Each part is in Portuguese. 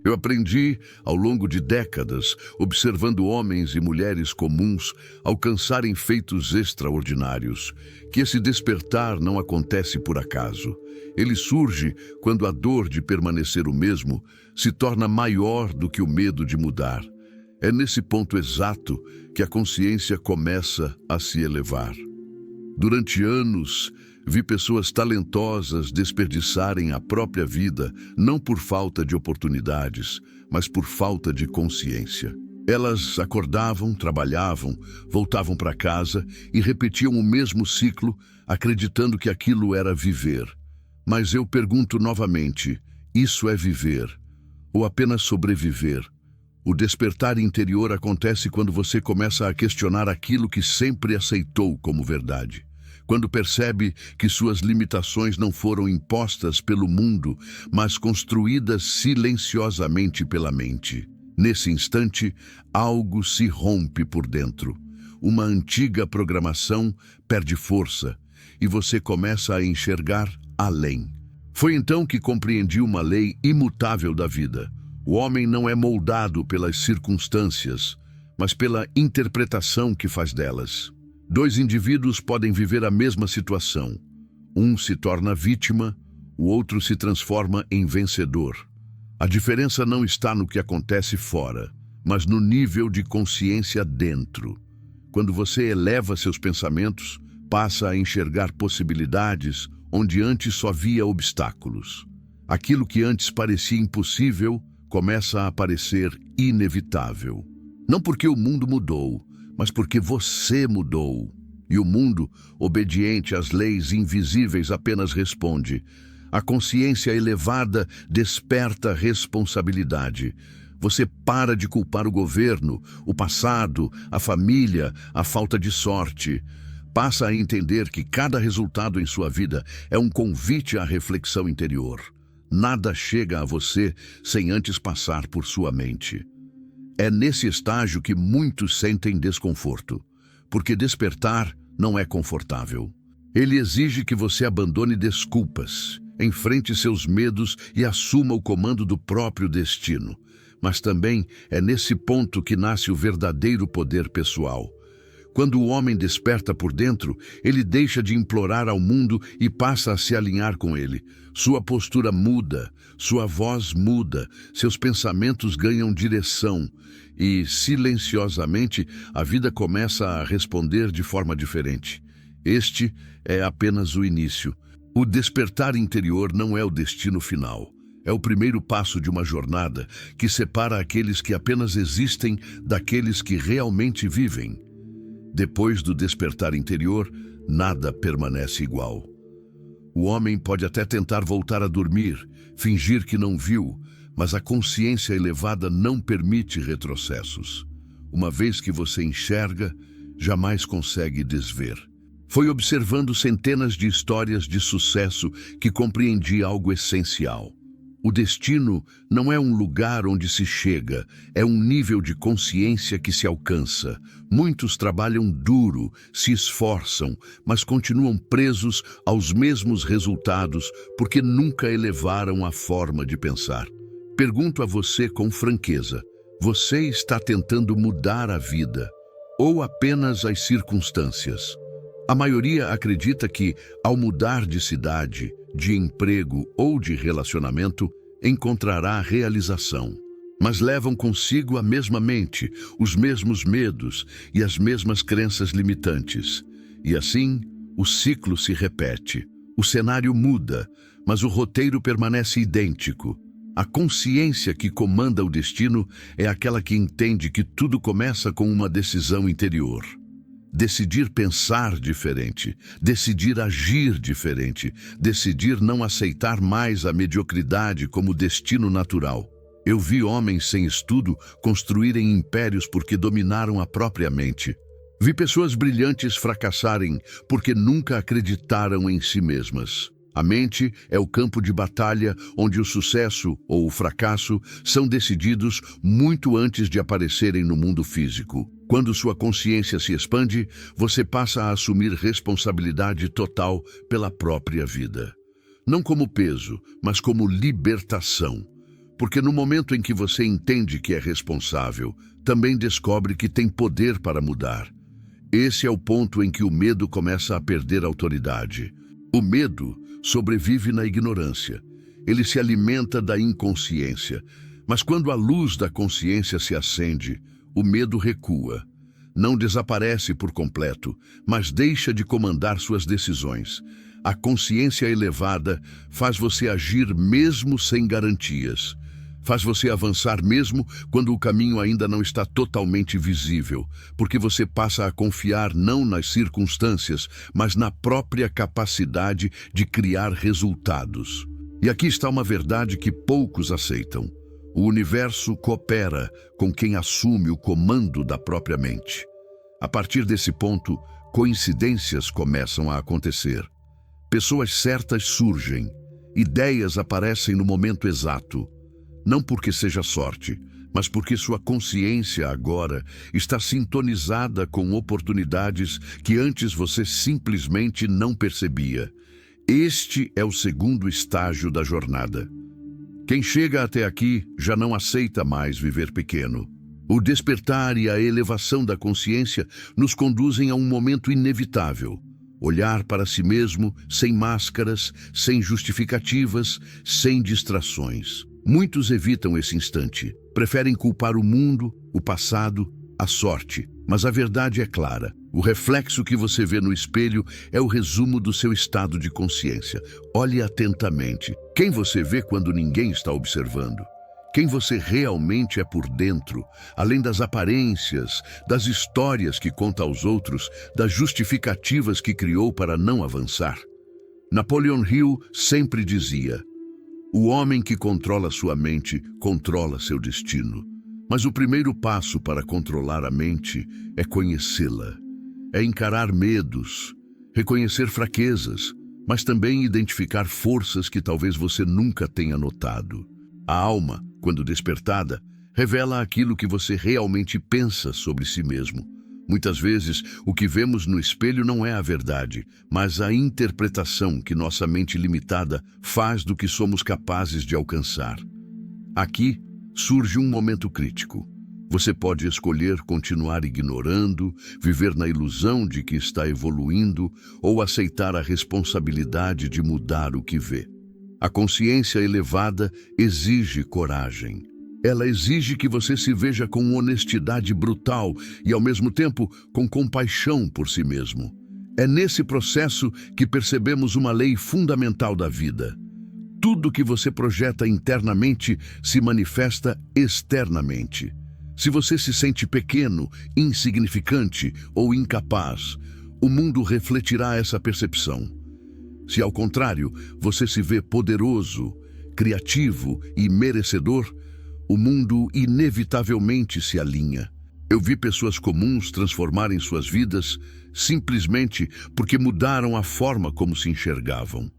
Eu aprendi, ao longo de décadas, observando homens e mulheres comuns alcançarem feitos extraordinários, que esse despertar não acontece por acaso. Ele surge quando a dor de permanecer o mesmo se torna maior do que o medo de mudar. É nesse ponto exato que a consciência começa a se elevar. Durante anos, vi pessoas talentosas desperdiçarem a própria vida, não por falta de oportunidades, mas por falta de consciência. Elas acordavam, trabalhavam, voltavam para casa e repetiam o mesmo ciclo, acreditando que aquilo era viver. Mas eu pergunto novamente, isso é viver ou apenas sobreviver? O despertar interior acontece quando você começa a questionar aquilo que sempre aceitou como verdade. Quando percebe que suas limitações não foram impostas pelo mundo, mas construídas silenciosamente pela mente. Nesse instante, algo se rompe por dentro. Uma antiga programação perde força e você começa a enxergar além. Foi então que compreendi uma lei imutável da vida. O homem não é moldado pelas circunstâncias, mas pela interpretação que faz delas. Dois indivíduos podem viver a mesma situação. Um se torna vítima, o outro se transforma em vencedor. A diferença não está no que acontece fora, mas no nível de consciência dentro. Quando você eleva seus pensamentos, passa a enxergar possibilidades onde antes só via obstáculos. Aquilo que antes parecia impossível começa a parecer inevitável. Não porque o mundo mudou, mas porque você mudou. E o mundo, obediente às leis invisíveis, apenas responde. A consciência elevada desperta responsabilidade. Você para de culpar o governo, o passado, a família, a falta de sorte. Passa a entender que cada resultado em sua vida é um convite à reflexão interior. Nada chega a você sem antes passar por sua mente. É nesse estágio que muitos sentem desconforto, porque despertar não é confortável. Ele exige que você abandone desculpas, enfrente seus medos e assuma o comando do próprio destino. Mas também é nesse ponto que nasce o verdadeiro poder pessoal. Quando o homem desperta por dentro, ele deixa de implorar ao mundo e passa a se alinhar com ele. Sua postura muda, sua voz muda, seus pensamentos ganham direção e, silenciosamente, a vida começa a responder de forma diferente. Este é apenas o início. O despertar interior não é o destino final. É o primeiro passo de uma jornada que separa aqueles que apenas existem daqueles que realmente vivem. Depois do despertar interior, nada permanece igual. O homem pode até tentar voltar a dormir, fingir que não viu, mas a consciência elevada não permite retrocessos. Uma vez que você enxerga, jamais consegue desver. Foi observando centenas de histórias de sucesso que compreendi algo essencial. O destino não é um lugar onde se chega, é um nível de consciência que se alcança. Muitos trabalham duro, se esforçam, mas continuam presos aos mesmos resultados porque nunca elevaram a forma de pensar. Pergunto a você com franqueza: você está tentando mudar a vida ou apenas as circunstâncias? A maioria acredita que, ao mudar de cidade, de emprego ou de relacionamento, encontrará realização. Mas levam consigo a mesma mente, os mesmos medos e as mesmas crenças limitantes. E assim, o ciclo se repete. O cenário muda, mas o roteiro permanece idêntico. A consciência que comanda o destino é aquela que entende que tudo começa com uma decisão interior. Decidir pensar diferente, decidir agir diferente, decidir não aceitar mais a mediocridade como destino natural. Eu vi homens sem estudo construírem impérios porque dominaram a própria mente. Vi pessoas brilhantes fracassarem porque nunca acreditaram em si mesmas. A mente é o campo de batalha onde o sucesso ou o fracasso são decididos muito antes de aparecerem no mundo físico. Quando sua consciência se expande, você passa a assumir responsabilidade total pela própria vida. Não como peso, mas como libertação. Porque no momento em que você entende que é responsável, também descobre que tem poder para mudar. Esse é o ponto em que o medo começa a perder autoridade. O medo sobrevive na ignorância. Ele se alimenta da inconsciência. Mas quando a luz da consciência se acende, o medo recua. Não desaparece por completo, mas deixa de comandar suas decisões. A consciência elevada faz você agir mesmo sem garantias. Faz você avançar mesmo quando o caminho ainda não está totalmente visível, porque você passa a confiar não nas circunstâncias, mas na própria capacidade de criar resultados. E aqui está uma verdade que poucos aceitam. O universo coopera com quem assume o comando da própria mente. A partir desse ponto, coincidências começam a acontecer. Pessoas certas surgem, ideias aparecem no momento exato. Não porque seja sorte, mas porque sua consciência agora está sintonizada com oportunidades que antes você simplesmente não percebia. Este é o segundo estágio da jornada. Quem chega até aqui já não aceita mais viver pequeno. O despertar e a elevação da consciência nos conduzem a um momento inevitável. Olhar para si mesmo sem máscaras, sem justificativas, sem distrações. Muitos evitam esse instante, preferem culpar o mundo, o passado, a sorte. Mas a verdade é clara. O reflexo que você vê no espelho é o resumo do seu estado de consciência. Olhe atentamente. Quem você vê quando ninguém está observando? Quem você realmente é por dentro, além das aparências, das histórias que conta aos outros, das justificativas que criou para não avançar? Napoleon Hill sempre dizia: o homem que controla sua mente, controla seu destino. Mas o primeiro passo para controlar a mente é conhecê-la. É encarar medos, reconhecer fraquezas, mas também identificar forças que talvez você nunca tenha notado. A alma, quando despertada, revela aquilo que você realmente pensa sobre si mesmo. Muitas vezes, o que vemos no espelho não é a verdade, mas a interpretação que nossa mente limitada faz do que somos capazes de alcançar. Aqui surge um momento crítico. Você pode escolher continuar ignorando, viver na ilusão de que está evoluindo ou aceitar a responsabilidade de mudar o que vê. A consciência elevada exige coragem. Ela exige que você se veja com honestidade brutal e, ao mesmo tempo, com compaixão por si mesmo. É nesse processo que percebemos uma lei fundamental da vida. Tudo que você projeta internamente se manifesta externamente. Se você se sente pequeno, insignificante ou incapaz, o mundo refletirá essa percepção. Se, ao contrário, você se vê poderoso, criativo e merecedor, o mundo inevitavelmente se alinha. Eu vi pessoas comuns transformarem suas vidas simplesmente porque mudaram a forma como se enxergavam.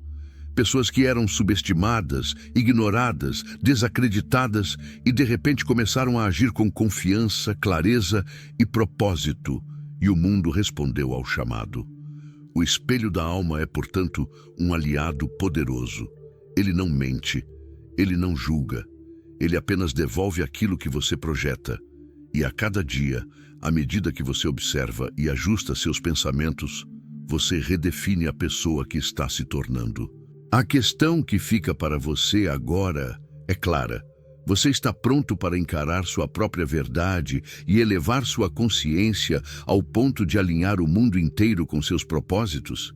Pessoas que eram subestimadas, ignoradas, desacreditadas e de repente começaram a agir com confiança, clareza e propósito, e o mundo respondeu ao chamado. O espelho da alma é, portanto, um aliado poderoso. Ele não mente, ele não julga, ele apenas devolve aquilo que você projeta. E a cada dia, à medida que você observa e ajusta seus pensamentos, você redefine a pessoa que está se tornando. A questão que fica para você agora é clara. Você está pronto para encarar sua própria verdade e elevar sua consciência ao ponto de alinhar o mundo inteiro com seus propósitos?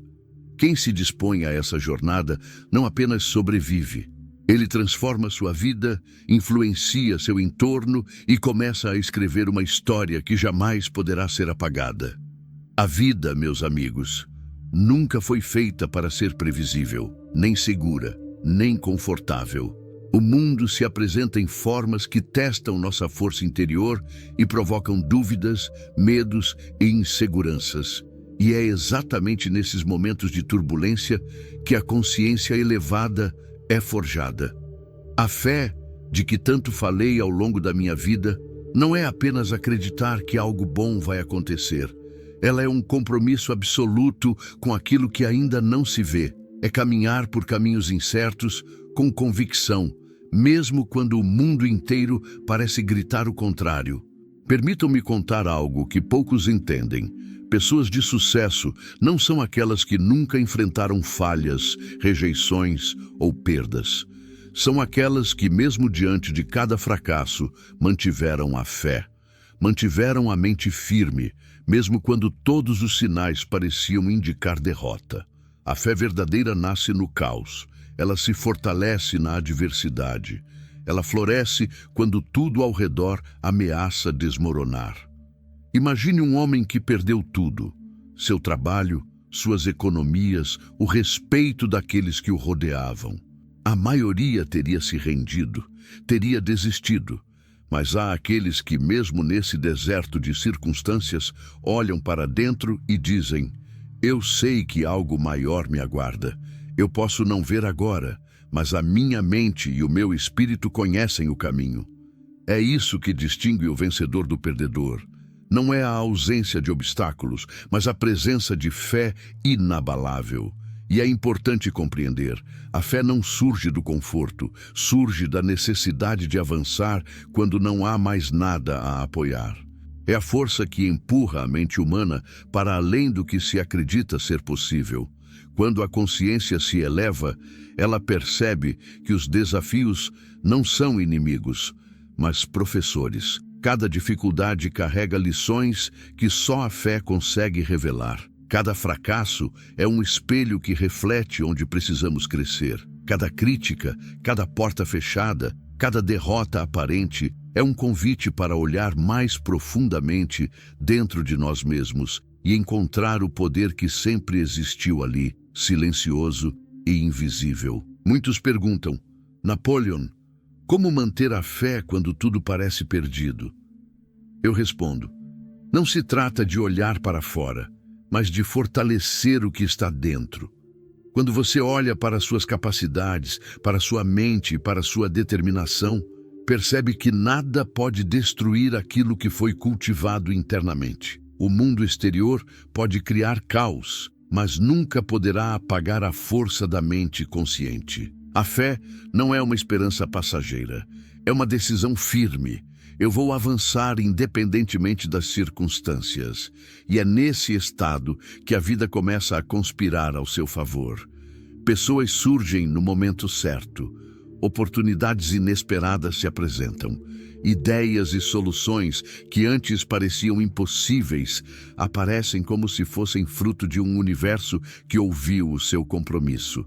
Quem se dispõe a essa jornada não apenas sobrevive. Ele transforma sua vida, influencia seu entorno e começa a escrever uma história que jamais poderá ser apagada. A vida, meus amigos, nunca foi feita para ser previsível, nem segura, nem confortável. O mundo se apresenta em formas que testam nossa força interior e provocam dúvidas, medos e inseguranças. E é exatamente nesses momentos de turbulência que a consciência elevada é forjada. A fé, de que tanto falei ao longo da minha vida, não é apenas acreditar que algo bom vai acontecer. Ela é um compromisso absoluto com aquilo que ainda não se vê. É caminhar por caminhos incertos com convicção, mesmo quando o mundo inteiro parece gritar o contrário. Permitam-me contar algo que poucos entendem. Pessoas de sucesso não são aquelas que nunca enfrentaram falhas, rejeições ou perdas. São aquelas que, mesmo diante de cada fracasso, mantiveram a fé. Mantiveram a mente firme, mesmo quando todos os sinais pareciam indicar derrota. A fé verdadeira nasce no caos. Ela se fortalece na adversidade. Ela floresce quando tudo ao redor ameaça desmoronar. Imagine um homem que perdeu tudo: seu trabalho, suas economias, o respeito daqueles que o rodeavam. A maioria teria se rendido, teria desistido. Mas há aqueles que, mesmo nesse deserto de circunstâncias, olham para dentro e dizem: eu sei que algo maior me aguarda. Eu posso não ver agora, mas a minha mente e o meu espírito conhecem o caminho. É isso que distingue o vencedor do perdedor. Não é a ausência de obstáculos, mas a presença de fé inabalável. E é importante compreender, a fé não surge do conforto, surge da necessidade de avançar quando não há mais nada a apoiar. É a força que empurra a mente humana para além do que se acredita ser possível. Quando a consciência se eleva, ela percebe que os desafios não são inimigos, mas professores. Cada dificuldade carrega lições que só a fé consegue revelar. Cada fracasso é um espelho que reflete onde precisamos crescer. Cada crítica, cada porta fechada, cada derrota aparente é um convite para olhar mais profundamente dentro de nós mesmos e encontrar o poder que sempre existiu ali, silencioso e invisível. Muitos perguntam: Napoleon, como manter a fé quando tudo parece perdido? Eu respondo: não se trata de olhar para fora, mas de fortalecer o que está dentro. Quando você olha para suas capacidades, para sua mente e para sua determinação, percebe que nada pode destruir aquilo que foi cultivado internamente. O mundo exterior pode criar caos, mas nunca poderá apagar a força da mente consciente. A fé não é uma esperança passageira, é uma decisão firme. Eu vou avançar independentemente das circunstâncias. E é nesse estado que a vida começa a conspirar ao seu favor. Pessoas surgem no momento certo. Oportunidades inesperadas se apresentam. Ideias e soluções que antes pareciam impossíveis aparecem como se fossem fruto de um universo que ouviu o seu compromisso.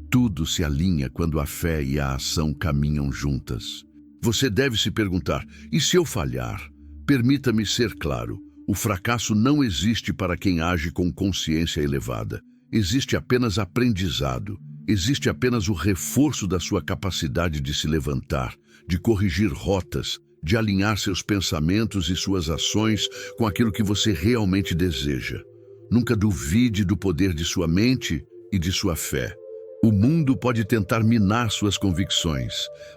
Tudo se alinha quando a fé e a ação caminham juntas. Você deve se perguntar: e se eu falhar? Permita-me ser claro, o fracasso não existe para quem age com consciência elevada. Existe apenas aprendizado, existe apenas o reforço da sua capacidade de se levantar, de corrigir rotas, de alinhar seus pensamentos e suas ações com aquilo que você realmente deseja. Nunca duvide do poder de sua mente e de sua fé. O mundo pode tentar minar suas convicções,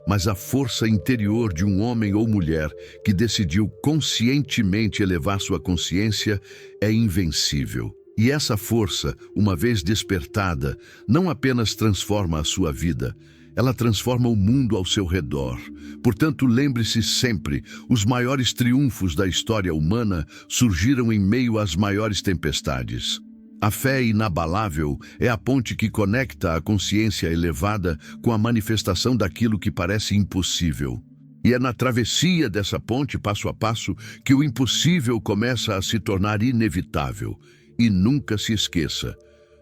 mas a força interior de um homem ou mulher que decidiu conscientemente elevar sua consciência é invencível. E essa força, uma vez despertada, não apenas transforma a sua vida, ela transforma o mundo ao seu redor. Portanto, lembre-se sempre, os maiores triunfos da história humana surgiram em meio às maiores tempestades. A fé inabalável é a ponte que conecta a consciência elevada com a manifestação daquilo que parece impossível. E é na travessia dessa ponte, passo a passo, que o impossível começa a se tornar inevitável. E nunca se esqueça,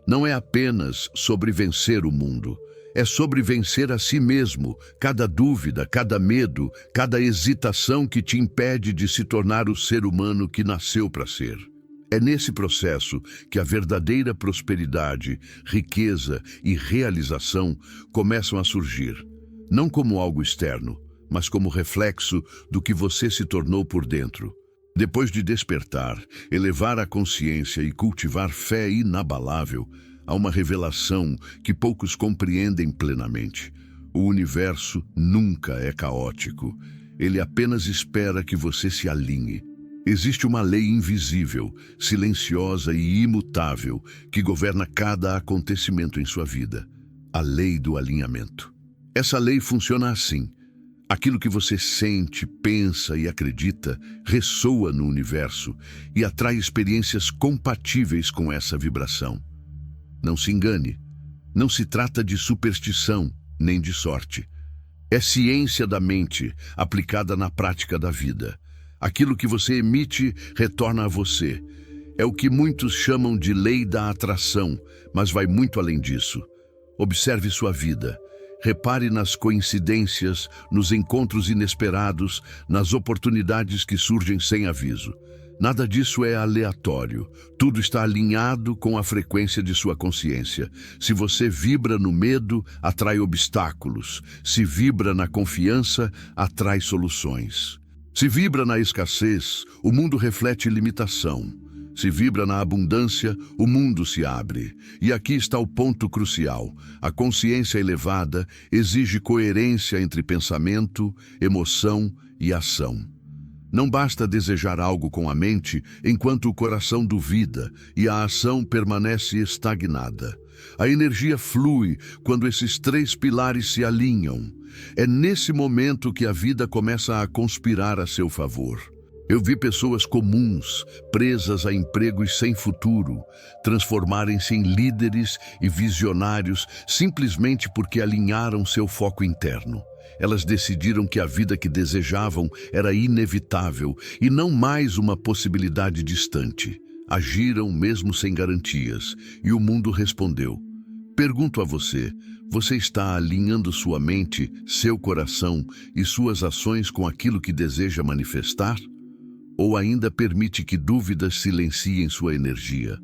não é apenas sobre vencer o mundo, é sobre vencer a si mesmo, cada dúvida, cada medo, cada hesitação que te impede de se tornar o ser humano que nasceu para ser. É nesse processo que a verdadeira prosperidade, riqueza e realização começam a surgir, não como algo externo, mas como reflexo do que você se tornou por dentro. Depois de despertar, elevar a consciência e cultivar fé inabalável, há uma revelação que poucos compreendem plenamente. O universo nunca é caótico. Ele apenas espera que você se alinhe. Existe uma lei invisível, silenciosa e imutável que governa cada acontecimento em sua vida. A lei do alinhamento. Essa lei funciona assim. Aquilo que você sente, pensa e acredita ressoa no universo e atrai experiências compatíveis com essa vibração. Não se engane, não se trata de superstição nem de sorte. É ciência da mente aplicada na prática da vida. Aquilo que você emite retorna a você. É o que muitos chamam de lei da atração, mas vai muito além disso. Observe sua vida. Repare nas coincidências, nos encontros inesperados, nas oportunidades que surgem sem aviso. Nada disso é aleatório. Tudo está alinhado com a frequência de sua consciência. Se você vibra no medo, atrai obstáculos. Se vibra na confiança, atrai soluções. Se vibra na escassez, o mundo reflete limitação. Se vibra na abundância, o mundo se abre. E aqui está o ponto crucial. A consciência elevada exige coerência entre pensamento, emoção e ação. Não basta desejar algo com a mente enquanto o coração duvida e a ação permanece estagnada. A energia flui quando esses três pilares se alinham. É nesse momento que a vida começa a conspirar a seu favor. Eu vi pessoas comuns, presas a empregos sem futuro, transformarem-se em líderes e visionários simplesmente porque alinharam seu foco interno. Elas decidiram que a vida que desejavam era inevitável e não mais uma possibilidade distante. Agiram mesmo sem garantias, e o mundo respondeu. Pergunto a você, você está alinhando sua mente, seu coração e suas ações com aquilo que deseja manifestar? Ou ainda permite que dúvidas silenciem sua energia?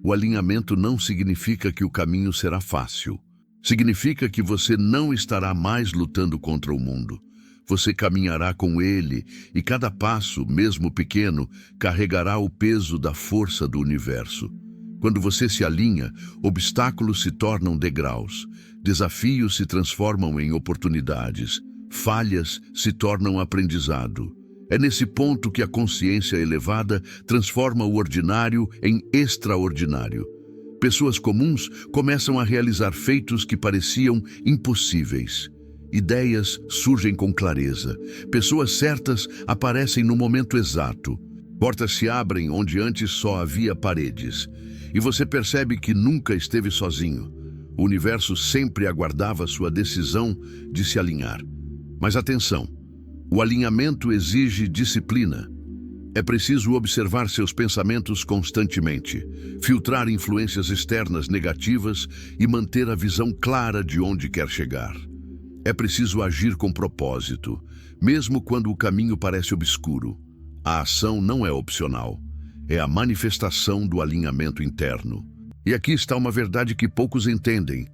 O alinhamento não significa que o caminho será fácil. Significa que você não estará mais lutando contra o mundo. Você caminhará com ele e cada passo, mesmo pequeno, carregará o peso da força do universo. Quando você se alinha, obstáculos se tornam degraus, desafios se transformam em oportunidades, falhas se tornam aprendizado. É nesse ponto que a consciência elevada transforma o ordinário em extraordinário. Pessoas comuns começam a realizar feitos que pareciam impossíveis. Ideias surgem com clareza. Pessoas certas aparecem no momento exato. Portas se abrem onde antes só havia paredes. E você percebe que nunca esteve sozinho. O universo sempre aguardava sua decisão de se alinhar. Mas atenção! O alinhamento exige disciplina. É preciso observar seus pensamentos constantemente, filtrar influências externas negativas e manter a visão clara de onde quer chegar. É preciso agir com propósito, mesmo quando o caminho parece obscuro. A ação não é opcional, é a manifestação do alinhamento interno. E aqui está uma verdade que poucos entendem.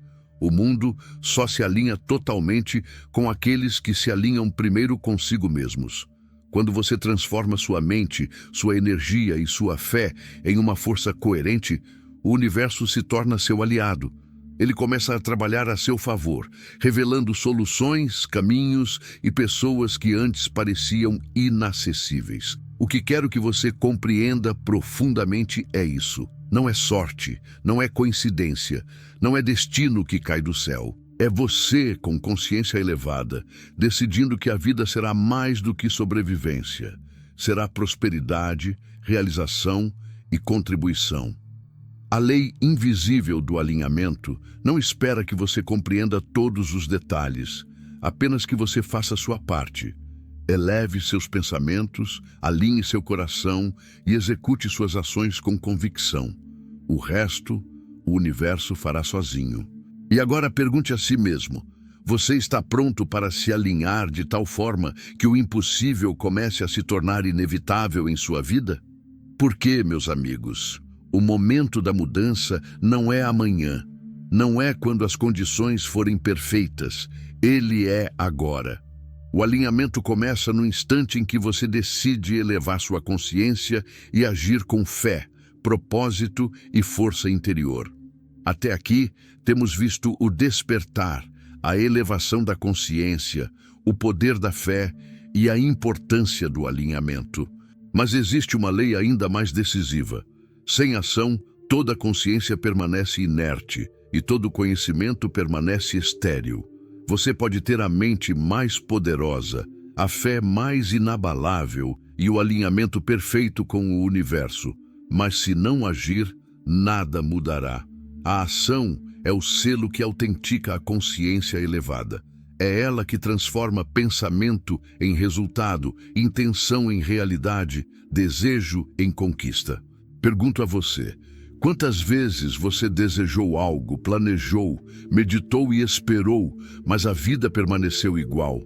O mundo só se alinha totalmente com aqueles que se alinham primeiro consigo mesmos. Quando você transforma sua mente, sua energia e sua fé em uma força coerente, o universo se torna seu aliado. Ele começa a trabalhar a seu favor, revelando soluções, caminhos e pessoas que antes pareciam inacessíveis. O que quero que você compreenda profundamente é isso. Não é sorte, não é coincidência, não é destino que cai do céu. É você, com consciência elevada, decidindo que a vida será mais do que sobrevivência. Será prosperidade, realização e contribuição. A lei invisível do alinhamento não espera que você compreenda todos os detalhes, apenas que você faça a sua parte. Eleve seus pensamentos, alinhe seu coração e execute suas ações com convicção. O resto, o universo fará sozinho. E agora pergunte a si mesmo, você está pronto para se alinhar de tal forma que o impossível comece a se tornar inevitável em sua vida? Porque, meus amigos, o momento da mudança não é amanhã, não é quando as condições forem perfeitas, ele é agora. O alinhamento começa no instante em que você decide elevar sua consciência e agir com fé, propósito e força interior. Até aqui, temos visto o despertar, a elevação da consciência, o poder da fé e a importância do alinhamento. Mas existe uma lei ainda mais decisiva. Sem ação, toda consciência permanece inerte e todo conhecimento permanece estéril. Você pode ter a mente mais poderosa, a fé mais inabalável e o alinhamento perfeito com o universo, mas se não agir, nada mudará. A ação é o selo que autentica a consciência elevada. É ela que transforma pensamento em resultado, intenção em realidade, desejo em conquista. Pergunto a você, quantas vezes você desejou algo, planejou, meditou e esperou, mas a vida permaneceu igual?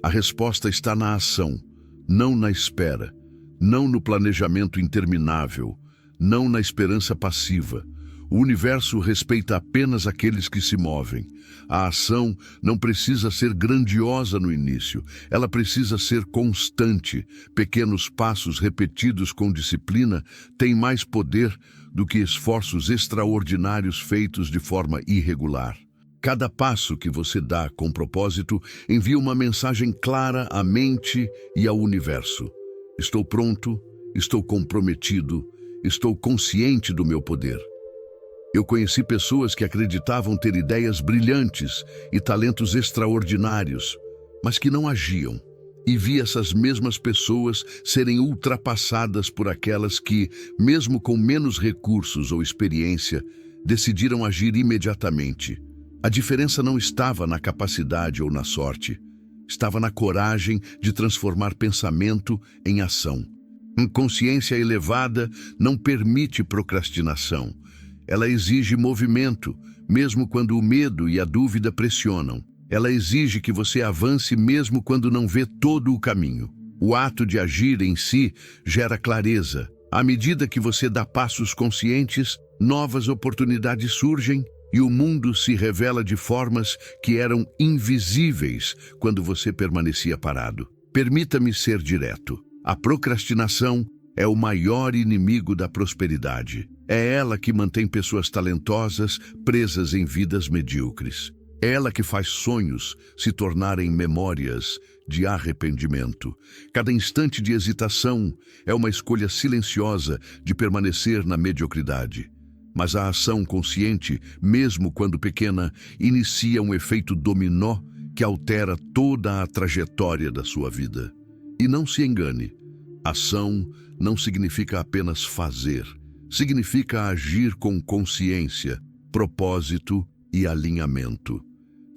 A resposta está na ação, não na espera, não no planejamento interminável, não na esperança passiva. O universo respeita apenas aqueles que se movem. A ação não precisa ser grandiosa no início, ela precisa ser constante. Pequenos passos repetidos com disciplina têm mais poder do que esforços extraordinários feitos de forma irregular. Cada passo que você dá com propósito envia uma mensagem clara à mente e ao universo. Estou pronto, estou comprometido, estou consciente do meu poder. Eu conheci pessoas que acreditavam ter ideias brilhantes e talentos extraordinários, mas que não agiam. E vi essas mesmas pessoas serem ultrapassadas por aquelas que, mesmo com menos recursos ou experiência, decidiram agir imediatamente. A diferença não estava na capacidade ou na sorte, estava na coragem de transformar pensamento em ação. Consciência elevada não permite procrastinação. Ela exige movimento, mesmo quando o medo e a dúvida pressionam. Ela exige que você avance mesmo quando não vê todo o caminho. O ato de agir em si gera clareza. À medida que você dá passos conscientes, novas oportunidades surgem e o mundo se revela de formas que eram invisíveis quando você permanecia parado. Permita-me ser direto. A procrastinação é o maior inimigo da prosperidade. É ela que mantém pessoas talentosas presas em vidas medíocres. É ela que faz sonhos se tornarem memórias de arrependimento. Cada instante de hesitação é uma escolha silenciosa de permanecer na mediocridade. Mas a ação consciente, mesmo quando pequena, inicia um efeito dominó que altera toda a trajetória da sua vida. E não se engane, ação não significa apenas fazer. Significa agir com consciência, propósito e alinhamento.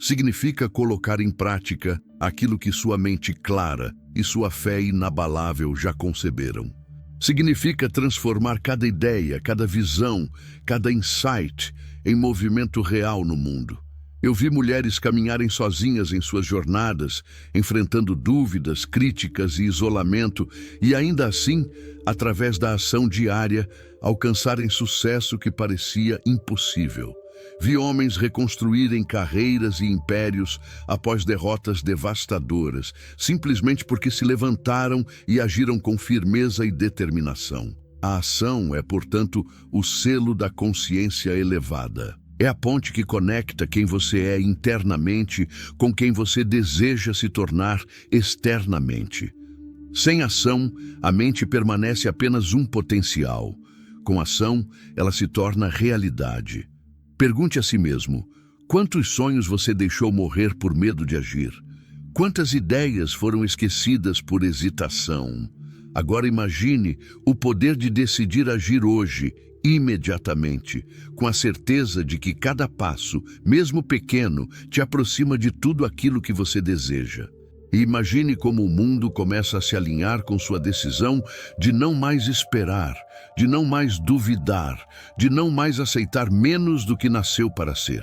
Significa colocar em prática aquilo que sua mente clara e sua fé inabalável já conceberam. Significa transformar cada ideia, cada visão, cada insight em movimento real no mundo. Eu vi mulheres caminharem sozinhas em suas jornadas, enfrentando dúvidas, críticas e isolamento, e ainda assim, através da ação diária, alcançarem sucesso que parecia impossível. Vi homens reconstruírem carreiras e impérios após derrotas devastadoras, simplesmente porque se levantaram e agiram com firmeza e determinação. A ação é, portanto, o selo da consciência elevada. É a ponte que conecta quem você é internamente com quem você deseja se tornar externamente. Sem ação, a mente permanece apenas um potencial. Com ação, ela se torna realidade. Pergunte a si mesmo, quantos sonhos você deixou morrer por medo de agir? Quantas ideias foram esquecidas por hesitação? Agora imagine o poder de decidir agir hoje, imediatamente, com a certeza de que cada passo, mesmo pequeno, te aproxima de tudo aquilo que você deseja. E imagine como o mundo começa a se alinhar com sua decisão de não mais esperar, de não mais duvidar, de não mais aceitar menos do que nasceu para ser.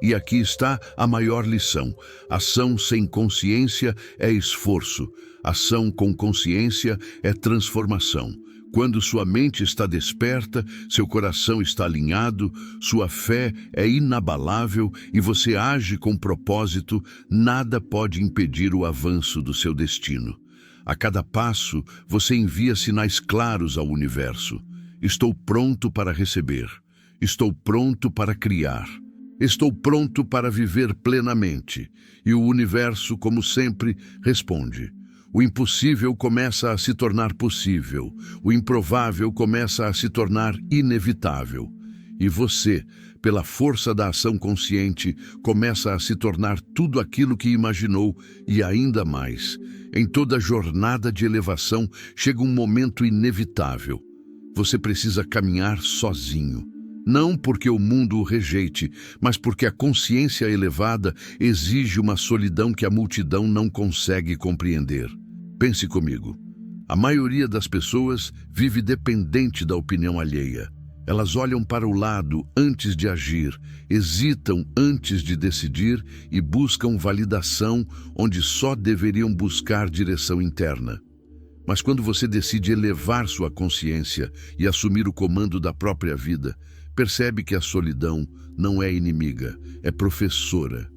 E aqui está a maior lição. Ação sem consciência é esforço. Ação com consciência é transformação. Quando sua mente está desperta, seu coração está alinhado, sua fé é inabalável e você age com propósito, nada pode impedir o avanço do seu destino. A cada passo, você envia sinais claros ao universo. Estou pronto para receber. Estou pronto para criar. Estou pronto para viver plenamente. E o universo, como sempre, responde. O impossível começa a se tornar possível. O improvável começa a se tornar inevitável. E você, pela força da ação consciente, começa a se tornar tudo aquilo que imaginou e ainda mais. Em toda jornada de elevação, chega um momento inevitável. Você precisa caminhar sozinho. Não porque o mundo o rejeite, mas porque a consciência elevada exige uma solidão que a multidão não consegue compreender. Pense comigo. A maioria das pessoas vive dependente da opinião alheia. Elas olham para o lado antes de agir, hesitam antes de decidir e buscam validação onde só deveriam buscar direção interna. Mas quando você decide elevar sua consciência e assumir o comando da própria vida, percebe que a solidão não é inimiga, é professora.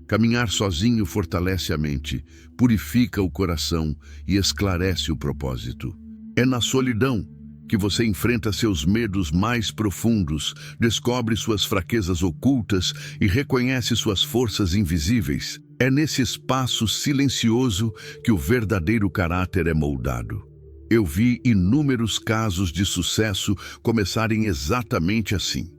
Caminhar sozinho fortalece a mente, purifica o coração e esclarece o propósito. É na solidão que você enfrenta seus medos mais profundos, descobre suas fraquezas ocultas e reconhece suas forças invisíveis. É nesse espaço silencioso que o verdadeiro caráter é moldado. Eu vi inúmeros casos de sucesso começarem exatamente assim.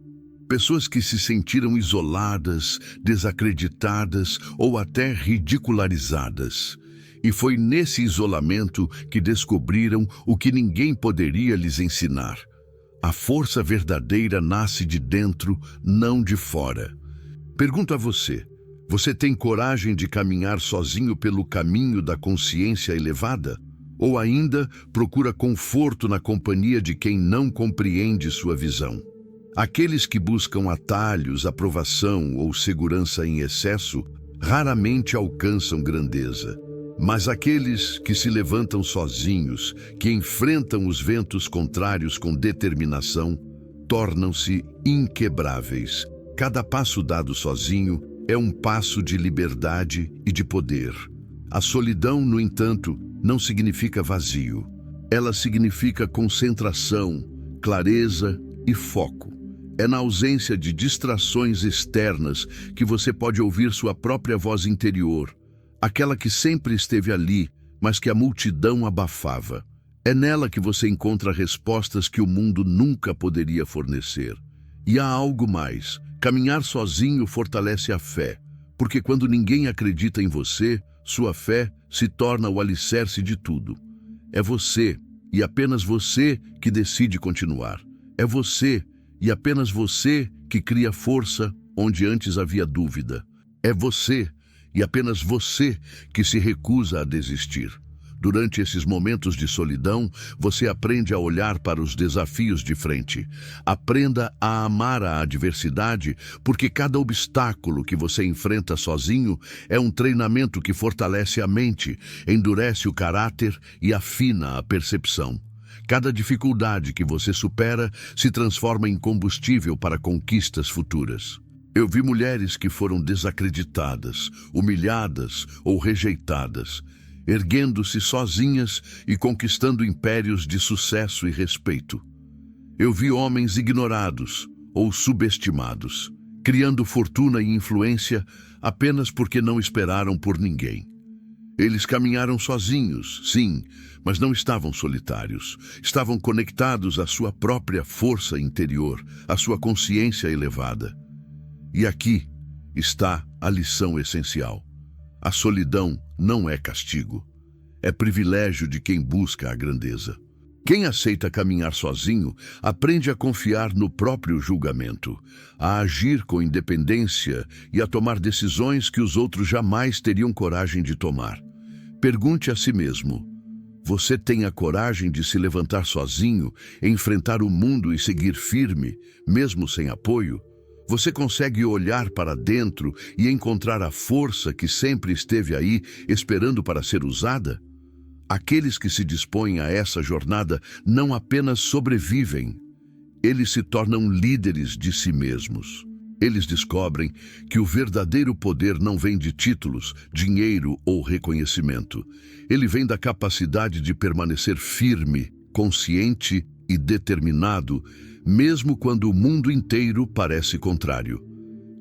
Pessoas que se sentiram isoladas, desacreditadas ou até ridicularizadas. E foi nesse isolamento que descobriram o que ninguém poderia lhes ensinar. A força verdadeira nasce de dentro, não de fora. Pergunto a você, você tem coragem de caminhar sozinho pelo caminho da consciência elevada? Ou ainda procura conforto na companhia de quem não compreende sua visão? Aqueles que buscam atalhos, aprovação ou segurança em excesso raramente alcançam grandeza. Mas aqueles que se levantam sozinhos, que enfrentam os ventos contrários com determinação, tornam-se inquebráveis. Cada passo dado sozinho é um passo de liberdade e de poder. A solidão, no entanto, não significa vazio. Ela significa concentração, clareza e foco. É na ausência de distrações externas que você pode ouvir sua própria voz interior, aquela que sempre esteve ali, mas que a multidão abafava. É nela que você encontra respostas que o mundo nunca poderia fornecer. E há algo mais. Caminhar sozinho fortalece a fé, porque quando ninguém acredita em você, sua fé se torna o alicerce de tudo. É você, e apenas você, que decide continuar. É você, e apenas você, que cria força onde antes havia dúvida. É você, e apenas você, que se recusa a desistir. Durante esses momentos de solidão, você aprende a olhar para os desafios de frente. Aprenda a amar a adversidade, porque cada obstáculo que você enfrenta sozinho é um treinamento que fortalece a mente, endurece o caráter e afina a percepção. Cada dificuldade que você supera se transforma em combustível para conquistas futuras. Eu vi mulheres que foram desacreditadas, humilhadas ou rejeitadas, erguendo-se sozinhas e conquistando impérios de sucesso e respeito. Eu vi homens ignorados ou subestimados, criando fortuna e influência apenas porque não esperaram por ninguém. Eles caminharam sozinhos, sim, mas não estavam solitários. Estavam conectados à sua própria força interior, à sua consciência elevada. E aqui está a lição essencial. A solidão não é castigo. É privilégio de quem busca a grandeza. Quem aceita caminhar sozinho aprende a confiar no próprio julgamento, a agir com independência e a tomar decisões que os outros jamais teriam coragem de tomar. Pergunte a si mesmo: você tem a coragem de se levantar sozinho, enfrentar o mundo e seguir firme, mesmo sem apoio? Você consegue olhar para dentro e encontrar a força que sempre esteve aí, esperando para ser usada? Aqueles que se dispõem a essa jornada não apenas sobrevivem, eles se tornam líderes de si mesmos. Eles descobrem que o verdadeiro poder não vem de títulos, dinheiro ou reconhecimento. Ele vem da capacidade de permanecer firme, consciente e determinado, mesmo quando o mundo inteiro parece contrário.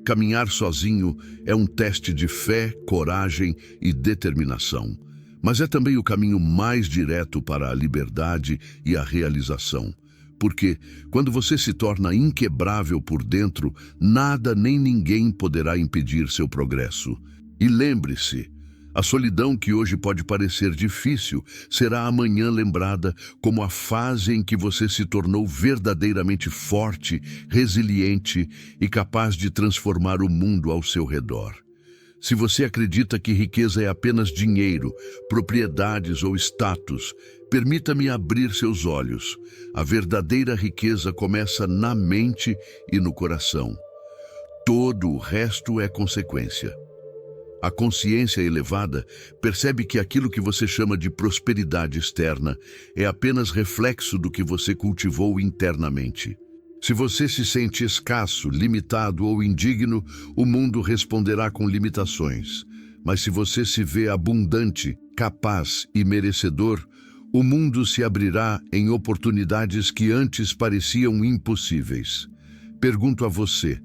Caminhar sozinho é um teste de fé, coragem e determinação, mas é também o caminho mais direto para a liberdade e a realização, Porque, quando você se torna inquebrável por dentro, nada nem ninguém poderá impedir seu progresso. E lembre-se, a solidão que hoje pode parecer difícil será amanhã lembrada como a fase em que você se tornou verdadeiramente forte, resiliente e capaz de transformar o mundo ao seu redor. Se você acredita que riqueza é apenas dinheiro, propriedades ou status, permita-me abrir seus olhos. A verdadeira riqueza começa na mente e no coração. Todo o resto é consequência. A consciência elevada percebe que aquilo que você chama de prosperidade externa é apenas reflexo do que você cultivou internamente. Se você se sente escasso, limitado ou indigno, o mundo responderá com limitações. Mas se você se vê abundante, capaz e merecedor, o mundo se abrirá em oportunidades que antes pareciam impossíveis. Pergunto a você: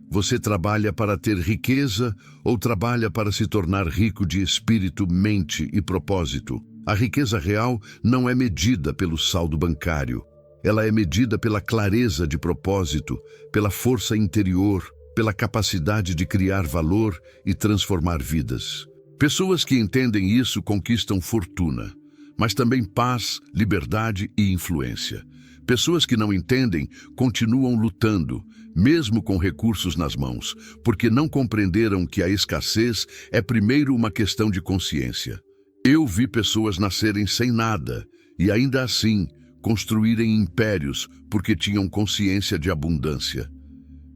você trabalha para ter riqueza ou trabalha para se tornar rico de espírito, mente e propósito? A riqueza real não é medida pelo saldo bancário. Ela é medida pela clareza de propósito, pela força interior, pela capacidade de criar valor e transformar vidas. Pessoas que entendem isso conquistam fortuna, mas também paz, liberdade e influência. Pessoas que não entendem continuam lutando, mesmo com recursos nas mãos, porque não compreenderam que a escassez é primeiro uma questão de consciência. Eu vi pessoas nascerem sem nada e ainda assim construírem impérios porque tinham consciência de abundância.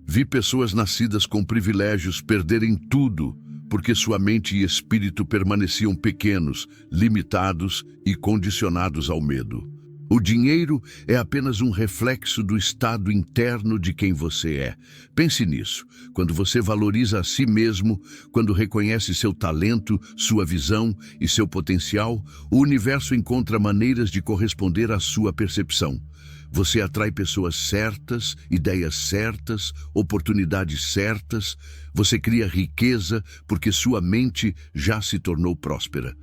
Vi pessoas nascidas com privilégios perderem tudo porque sua mente e espírito permaneciam pequenos, limitados e condicionados ao medo. O dinheiro é apenas um reflexo do estado interno de quem você é. Pense nisso. Quando você valoriza a si mesmo, quando reconhece seu talento, sua visão e seu potencial, o universo encontra maneiras de corresponder à sua percepção. Você atrai pessoas certas, ideias certas, oportunidades certas. Você cria riqueza porque sua mente já se tornou próspera.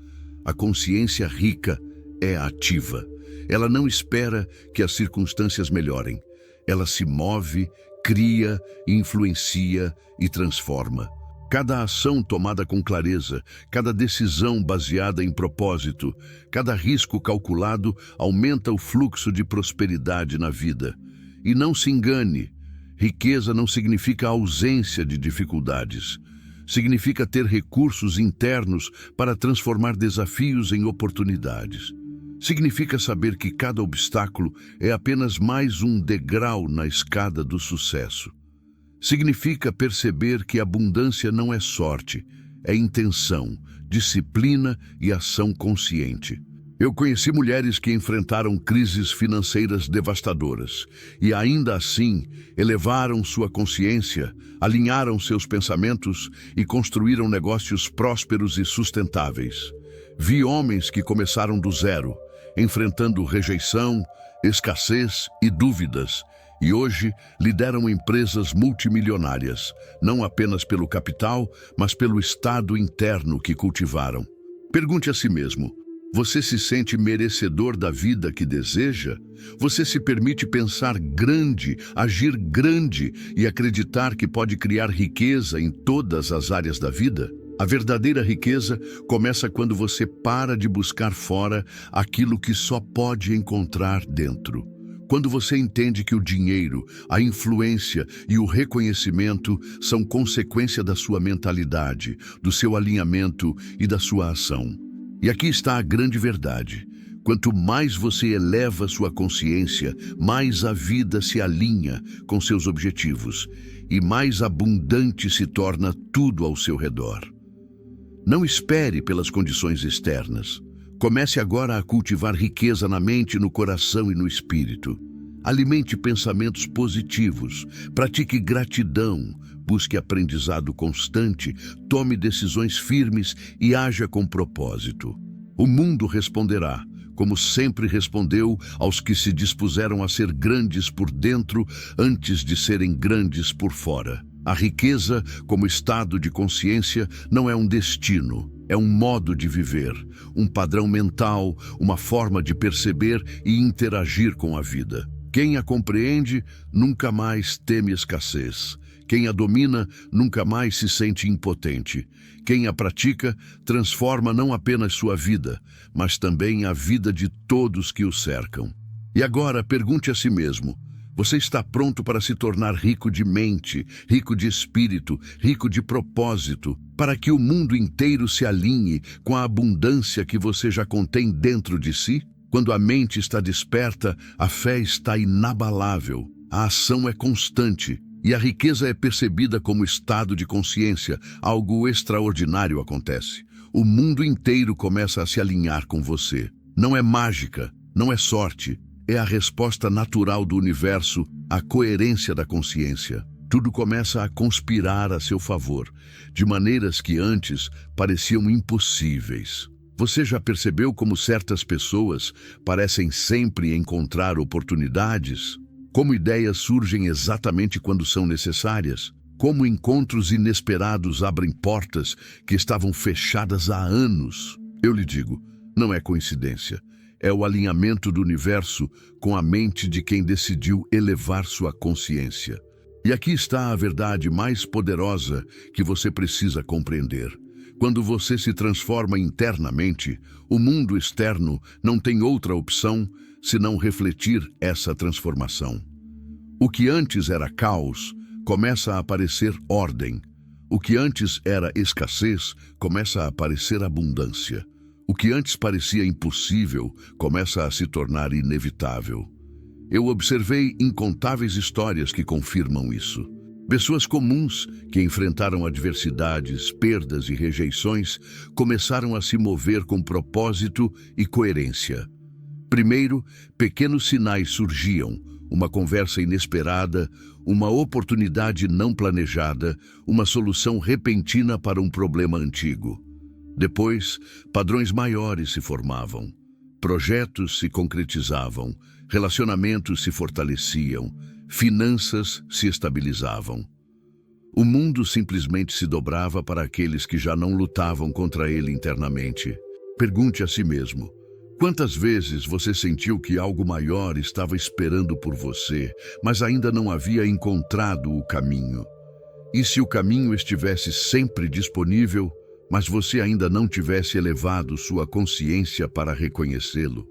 A consciência rica é ativa. Ela não espera que as circunstâncias melhorem. Ela se move, cria, influencia e transforma. Cada ação tomada com clareza, cada decisão baseada em propósito, cada risco calculado aumenta o fluxo de prosperidade na vida. E não se engane, riqueza não significa ausência de dificuldades. Significa ter recursos internos para transformar desafios em oportunidades. Significa saber que cada obstáculo é apenas mais um degrau na escada do sucesso. Significa perceber que abundância não é sorte, é intenção, disciplina e ação consciente. Eu conheci mulheres que enfrentaram crises financeiras devastadoras e ainda assim elevaram sua consciência, alinharam seus pensamentos e construíram negócios prósperos e sustentáveis. Vi homens que começaram do zero, enfrentando rejeição, escassez e dúvidas, e hoje lideram empresas multimilionárias, não apenas pelo capital, mas pelo estado interno que cultivaram. Pergunte a si mesmo: você se sente merecedor da vida que deseja? Você se permite pensar grande, agir grande e acreditar que pode criar riqueza em todas as áreas da vida? A verdadeira riqueza começa quando você para de buscar fora aquilo que só pode encontrar dentro. Quando você entende que o dinheiro, a influência e o reconhecimento são consequência da sua mentalidade, do seu alinhamento e da sua ação. E aqui está a grande verdade. Quanto mais você eleva sua consciência, mais a vida se alinha com seus objetivos e mais abundante se torna tudo ao seu redor. Não espere pelas condições externas. Comece agora a cultivar riqueza na mente, no coração e no espírito. Alimente pensamentos positivos, pratique gratidão, busque aprendizado constante, tome decisões firmes e haja com propósito. O mundo responderá, como sempre respondeu aos que se dispuseram a ser grandes por dentro antes de serem grandes por fora. A riqueza, como estado de consciência, não é um destino, é um modo de viver, um padrão mental, uma forma de perceber e interagir com a vida. Quem a compreende nunca mais teme escassez. Quem a domina nunca mais se sente impotente. Quem a pratica transforma não apenas sua vida, mas também a vida de todos que o cercam. E agora pergunte a si mesmo: você está pronto para se tornar rico de mente, rico de espírito, rico de propósito, para que o mundo inteiro se alinhe com a abundância que você já contém dentro de si? Quando a mente está desperta, a fé está inabalável, a ação é constante e a riqueza é percebida como estado de consciência. Algo extraordinário acontece. O mundo inteiro começa a se alinhar com você. Não é mágica, não é sorte, é a resposta natural do universo à coerência da consciência. Tudo começa a conspirar a seu favor, de maneiras que antes pareciam impossíveis. Você já percebeu como certas pessoas parecem sempre encontrar oportunidades? Como ideias surgem exatamente quando são necessárias? Como encontros inesperados abrem portas que estavam fechadas há anos? Eu lhe digo, não é coincidência. É o alinhamento do universo com a mente de quem decidiu elevar sua consciência. E aqui está a verdade mais poderosa que você precisa compreender. Quando você se transforma internamente, o mundo externo não tem outra opção senão refletir essa transformação. O que antes era caos começa a aparecer ordem. O que antes era escassez começa a aparecer abundância. O que antes parecia impossível começa a se tornar inevitável. Eu observei incontáveis histórias que confirmam isso. Pessoas comuns que enfrentaram adversidades, perdas e rejeições começaram a se mover com propósito e coerência. Primeiro, pequenos sinais surgiam, uma conversa inesperada, uma oportunidade não planejada, uma solução repentina para um problema antigo. Depois, padrões maiores se formavam, projetos se concretizavam, relacionamentos se fortaleciam, finanças se estabilizavam. O mundo simplesmente se dobrava para aqueles que já não lutavam contra ele internamente. Pergunte a si mesmo: quantas vezes você sentiu que algo maior estava esperando por você, mas ainda não havia encontrado o caminho? E se o caminho estivesse sempre disponível, mas você ainda não tivesse elevado sua consciência para reconhecê-lo?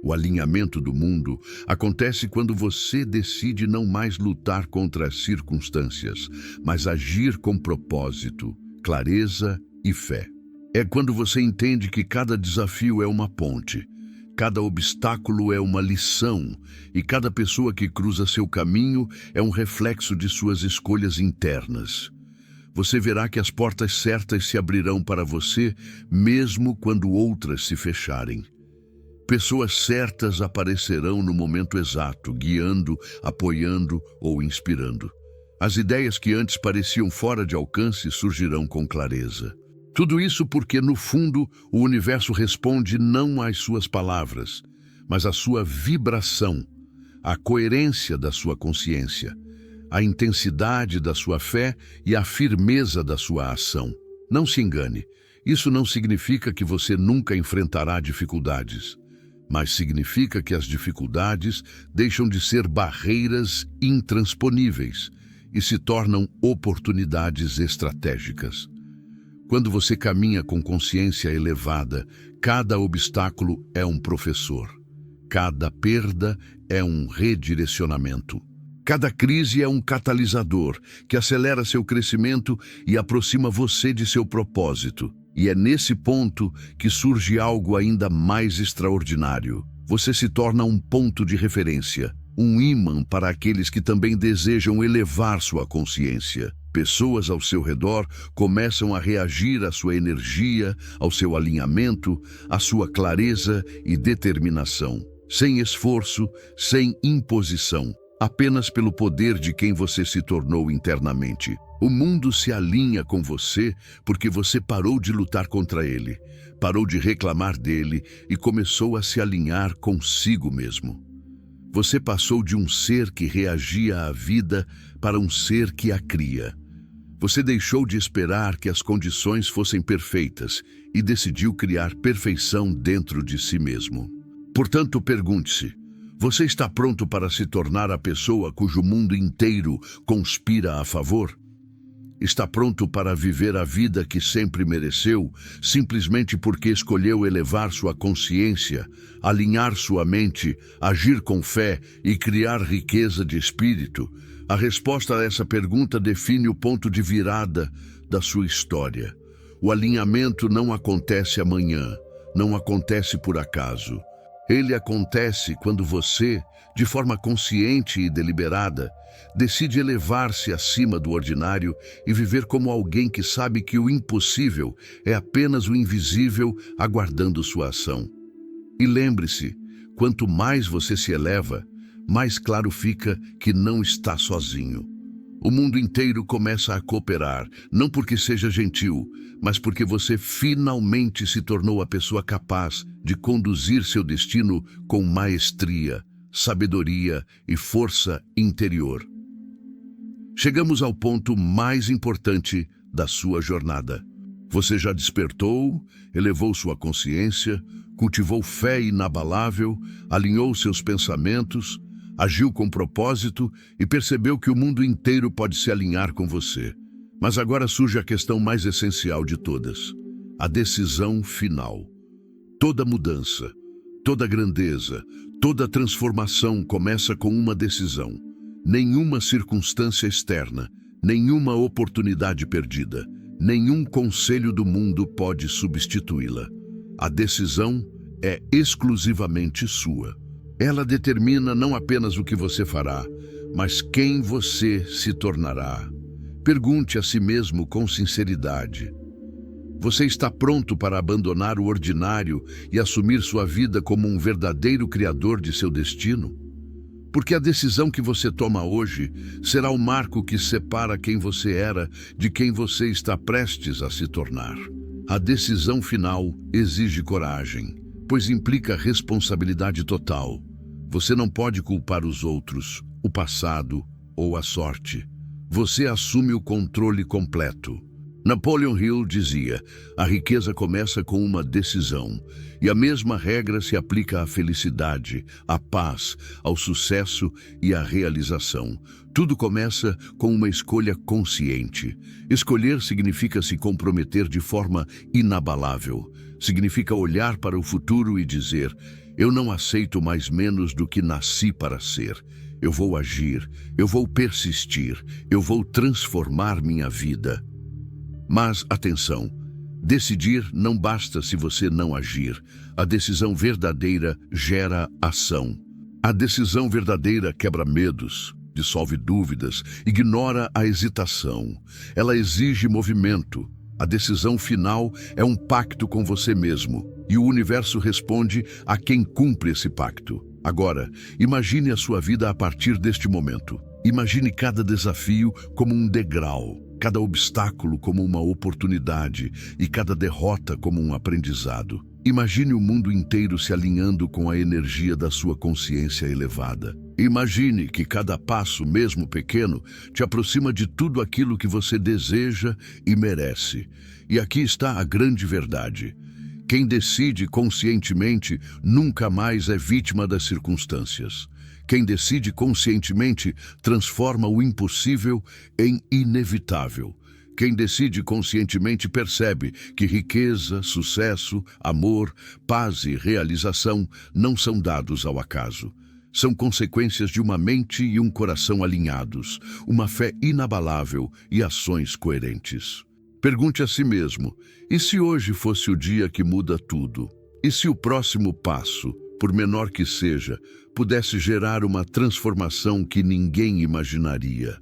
O alinhamento do mundo acontece quando você decide não mais lutar contra as circunstâncias, mas agir com propósito, clareza e fé. É quando você entende que cada desafio é uma ponte, cada obstáculo é uma lição e cada pessoa que cruza seu caminho é um reflexo de suas escolhas internas. Você verá que as portas certas se abrirão para você, mesmo quando outras se fecharem. Pessoas certas aparecerão no momento exato, guiando, apoiando ou inspirando. As ideias que antes pareciam fora de alcance surgirão com clareza. Tudo isso porque, no fundo, o universo responde não às suas palavras, mas à sua vibração, à coerência da sua consciência, à intensidade da sua fé e à firmeza da sua ação. Não se engane, isso não significa que você nunca enfrentará dificuldades, mas significa que as dificuldades deixam de ser barreiras intransponíveis e se tornam oportunidades estratégicas. Quando você caminha com consciência elevada, cada obstáculo é um professor, cada perda é um redirecionamento. Cada crise é um catalisador que acelera seu crescimento e aproxima você de seu propósito. E é nesse ponto que surge algo ainda mais extraordinário. Você se torna um ponto de referência, um ímã para aqueles que também desejam elevar sua consciência. Pessoas ao seu redor começam a reagir à sua energia, ao seu alinhamento, à sua clareza e determinação, sem esforço, sem imposição, apenas pelo poder de quem você se tornou internamente. O mundo se alinha com você porque você parou de lutar contra ele, parou de reclamar dele e começou a se alinhar consigo mesmo. Você passou de um ser que reagia à vida para um ser que a cria. Você deixou de esperar que as condições fossem perfeitas e decidiu criar perfeição dentro de si mesmo. Portanto, pergunte-se: Você está pronto para se tornar a pessoa cujo mundo inteiro conspira a favor? Está pronto para viver a vida que sempre mereceu, simplesmente porque escolheu elevar sua consciência, alinhar sua mente, agir com fé e criar riqueza de espírito? A resposta a essa pergunta define o ponto de virada da sua história. O alinhamento não acontece amanhã, não acontece por acaso. Ele acontece quando você, de forma consciente e deliberada, decide elevar-se acima do ordinário e viver como alguém que sabe que o impossível é apenas o invisível aguardando sua ação. E lembre-se, quanto mais você se eleva, mais claro fica que não está sozinho. O mundo inteiro começa a cooperar, não porque seja gentil, mas porque você finalmente se tornou a pessoa capaz de conduzir seu destino com maestria, sabedoria e força interior. Chegamos ao ponto mais importante da sua jornada. Você já despertou, elevou sua consciência, cultivou fé inabalável, alinhou seus pensamentos, agiu com propósito e percebeu que o mundo inteiro pode se alinhar com você. Mas agora surge a questão mais essencial de todas: a decisão final. Toda mudança, toda grandeza, toda transformação começa com uma decisão. Nenhuma circunstância externa, nenhuma oportunidade perdida, nenhum conselho do mundo pode substituí-la. A decisão é exclusivamente sua. Ela determina não apenas o que você fará, mas quem você se tornará. Pergunte a si mesmo com sinceridade: você está pronto para abandonar o ordinário e assumir sua vida como um verdadeiro criador de seu destino? Porque a decisão que você toma hoje será o marco que separa quem você era de quem você está prestes a se tornar. A decisão final exige coragem, pois implica responsabilidade total. Você não pode culpar os outros, o passado ou a sorte. Você assume o controle completo. Napoleon Hill dizia: a riqueza começa com uma decisão, e a mesma regra se aplica à felicidade, à paz, ao sucesso e à realização. Tudo começa com uma escolha consciente. Escolher significa se comprometer de forma inabalável. Significa olhar para o futuro e dizer: eu não aceito mais menos do que nasci para ser. Eu vou agir, eu vou persistir, eu vou transformar minha vida. Mas, atenção, decidir não basta se você não agir. A decisão verdadeira gera ação. A decisão verdadeira quebra medos, dissolve dúvidas, ignora a hesitação. Ela exige movimento. A decisão final é um pacto com você mesmo, e o universo responde a quem cumpre esse pacto. Agora, imagine a sua vida a partir deste momento. Imagine cada desafio como um degrau, cada obstáculo como uma oportunidade e cada derrota como um aprendizado. Imagine o mundo inteiro se alinhando com a energia da sua consciência elevada. Imagine que cada passo, mesmo pequeno, te aproxima de tudo aquilo que você deseja e merece. E aqui está a grande verdade: quem decide conscientemente nunca mais é vítima das circunstâncias. Quem decide conscientemente transforma o impossível em inevitável. Quem decide conscientemente percebe que riqueza, sucesso, amor, paz e realização não são dados ao acaso. São consequências de uma mente e um coração alinhados, uma fé inabalável e ações coerentes. Pergunte a si mesmo: e se hoje fosse o dia que muda tudo? E se o próximo passo, por menor que seja, pudesse gerar uma transformação que ninguém imaginaria?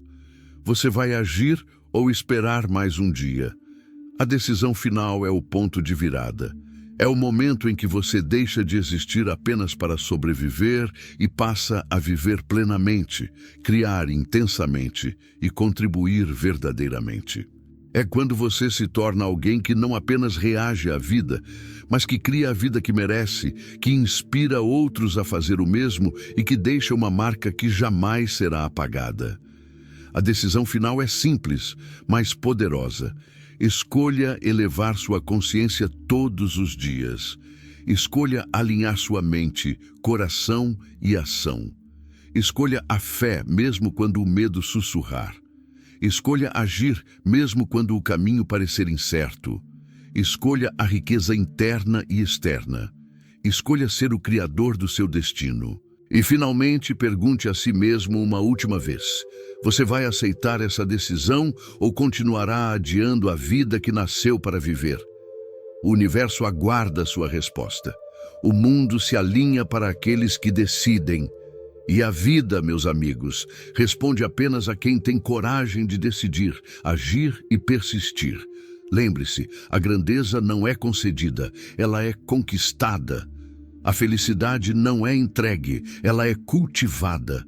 Você vai agir ou esperar mais um dia? A decisão final é o ponto de virada. É o momento em que você deixa de existir apenas para sobreviver e passa a viver plenamente, criar intensamente e contribuir verdadeiramente. É quando você se torna alguém que não apenas reage à vida, mas que cria a vida que merece, que inspira outros a fazer o mesmo e que deixa uma marca que jamais será apagada. A decisão final é simples, mas poderosa. Escolha elevar sua consciência todos os dias. Escolha alinhar sua mente, coração e ação. Escolha a fé mesmo quando o medo sussurrar. Escolha agir mesmo quando o caminho parecer incerto. Escolha a riqueza interna e externa. Escolha ser o criador do seu destino. E finalmente pergunte a si mesmo uma última vez: você vai aceitar essa decisão ou continuará adiando a vida que nasceu para viver? O universo aguarda sua resposta. O mundo se alinha para aqueles que decidem. E a vida, meus amigos, responde apenas a quem tem coragem de decidir, agir e persistir. Lembre-se, a grandeza não é concedida, ela é conquistada. A felicidade não é entregue, ela é cultivada.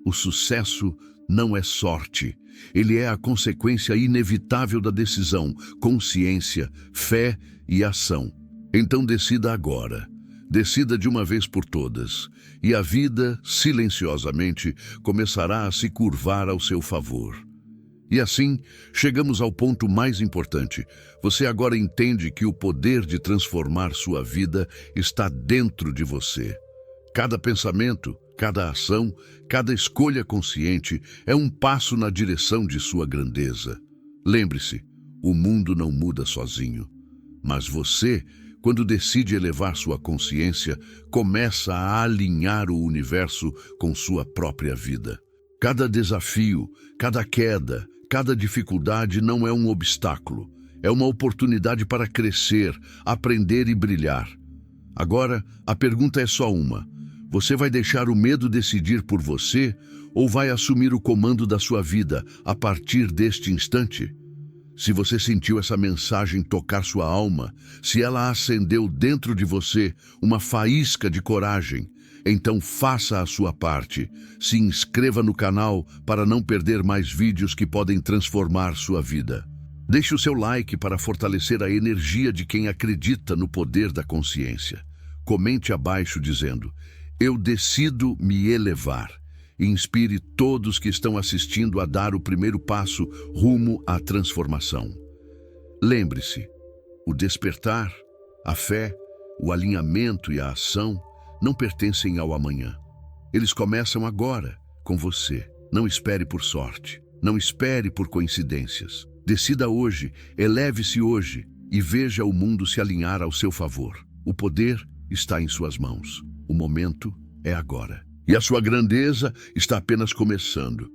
O sucesso não é sorte, ele é a consequência inevitável da decisão, consciência, fé e ação. Então decida agora. Decida de uma vez por todas, e a vida, silenciosamente, começará a se curvar ao seu favor. E assim, chegamos ao ponto mais importante. Você agora entende que o poder de transformar sua vida está dentro de você. Cada pensamento, cada ação, cada escolha consciente é um passo na direção de sua grandeza. Lembre-se, o mundo não muda sozinho, mas você, quando decide elevar sua consciência, começa a alinhar o universo com sua própria vida. Cada desafio, cada queda, cada dificuldade não é um obstáculo. É uma oportunidade para crescer, aprender e brilhar. Agora, a pergunta é só uma: você vai deixar o medo decidir por você ou vai assumir o comando da sua vida a partir deste instante? Se você sentiu essa mensagem tocar sua alma, se ela acendeu dentro de você uma faísca de coragem, então faça a sua parte. Se inscreva no canal para não perder mais vídeos que podem transformar sua vida. Deixe o seu like para fortalecer a energia de quem acredita no poder da consciência. Comente abaixo dizendo: eu decido me elevar. E inspire todos que estão assistindo a dar o primeiro passo rumo à transformação. Lembre-se, o despertar, a fé, o alinhamento e a ação não pertencem ao amanhã. Eles começam agora, com você. Não espere por sorte, não espere por coincidências. Decida hoje, eleve-se hoje e veja o mundo se alinhar ao seu favor. O poder está em suas mãos. O momento é agora. E a sua grandeza está apenas começando.